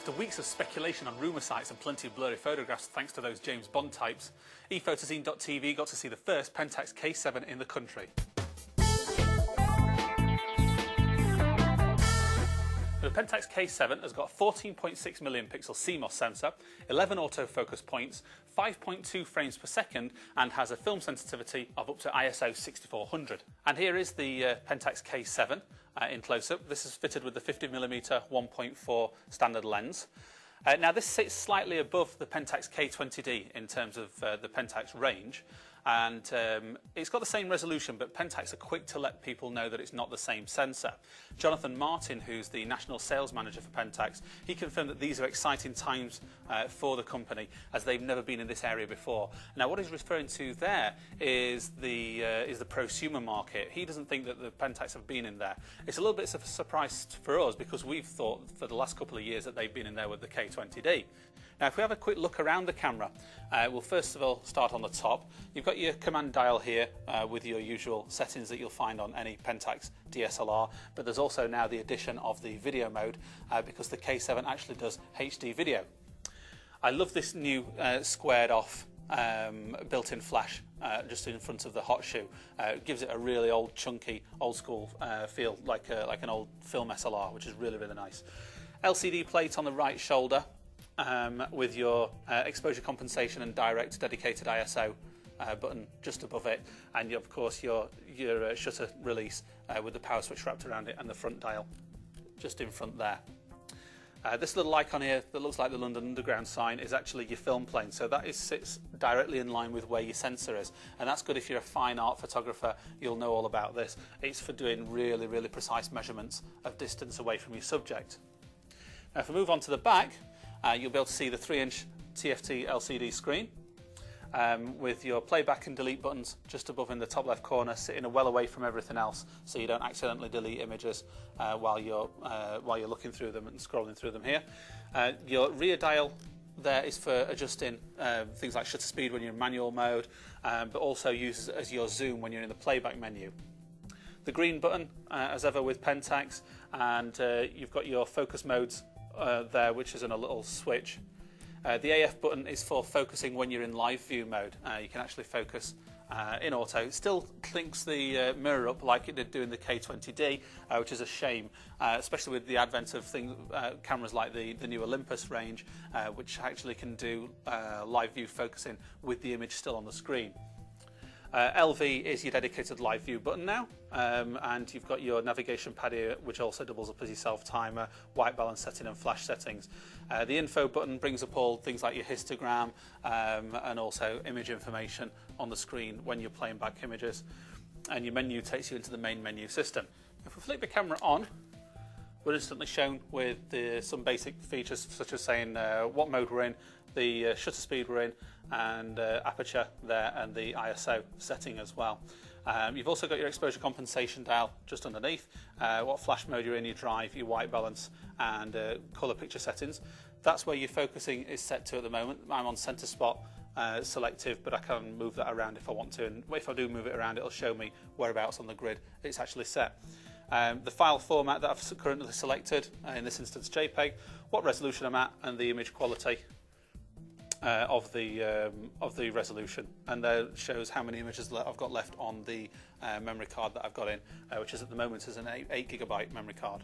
After weeks of speculation on rumour sites and plenty of blurry photographs thanks to those James Bond types, ephotozine.tv got to see the first Pentax K7 in the country. The Pentax K7 has got a 14.6 million pixel CMOS sensor, 11 autofocus points, 5.2 frames per second, and has a film sensitivity of up to ISO 6400. And here is the Pentax K7 in close-up. This is fitted with the 50mm 1.4 standard lens. Now this sits slightly above the Pentax K20D in terms of the Pentax range, and it's got the same resolution, but Pentax are quick to let people know that it's not the same sensor. Jonathan Martin, who's the national sales manager for Pentax, he confirmed that these are exciting times for the company, as they've never been in this area before. Now what he's referring to there is the prosumer market. He doesn't think that the Pentax have been in there. It's a little bit of a surprise for us, because we've thought for the last couple of years that they've been in there with the K20D. Now if we have a quick look around the camera, we'll first of all start on the top. You've got your command dial here with your usual settings that you'll find on any Pentax DSLR, but there's also now the addition of the video mode because the K7 actually does HD video. I love this new squared off built-in flash just in front of the hot shoe. It gives it a really old, chunky, old school feel, like an old film SLR, which is really, really nice. LCD plate on the right shoulder with your exposure compensation and direct dedicated ISO button just above it, and of course your shutter release with the power switch wrapped around it, and the front dial just in front there. This little icon here that looks like the London Underground sign is actually your film plane, so that sits directly in line with where your sensor is, and that's good if you're a fine art photographer. You'll know all about this. It's for doing really, really precise measurements of distance away from your subject. Now if we move on to the back, you'll be able to see the 3-inch TFT LCD screen with your playback and delete buttons just above in the top left corner, sitting well away from everything else, so you don't accidentally delete images while you're looking through them and scrolling through them here. Your rear dial there is for adjusting things like shutter speed when you're in manual mode, but also uses as your zoom when you're in the playback menu. The green button, as ever with Pentax, and you've got your focus modes there, which is in a little switch. The AF button is for focusing when you're in live view mode. You can actually focus in auto. It still clinks the mirror up like it did doing the K20D, which is a shame, especially with the advent of cameras like the new Olympus range, which actually can do live view focusing with the image still on the screen. LV is your dedicated live view button now, and you've got your navigation pad here, which also doubles up as your self timer, white balance setting and flash settings. The info button brings up all things like your histogram and also image information on the screen when you're playing back images, and your menu takes you into the main menu system. If we flick the camera on, we're instantly shown with some basic features, such as saying what mode we're in, the shutter speed we're in, and aperture there, and the ISO setting as well. You've also got your exposure compensation dial just underneath, what flash mode you're in, your drive, your white balance, and colour picture settings. That's where your focusing is set to at the moment. I'm on centre spot selective, but I can move that around if I want to, and if I do move it around, it'll show me whereabouts on the grid it's actually set. The file format that I've currently selected, in this instance JPEG, what resolution I'm at, and the image quality of the resolution, and there shows how many images I've got left on the memory card that I've got in, which is at the moment is an 8 GB memory card.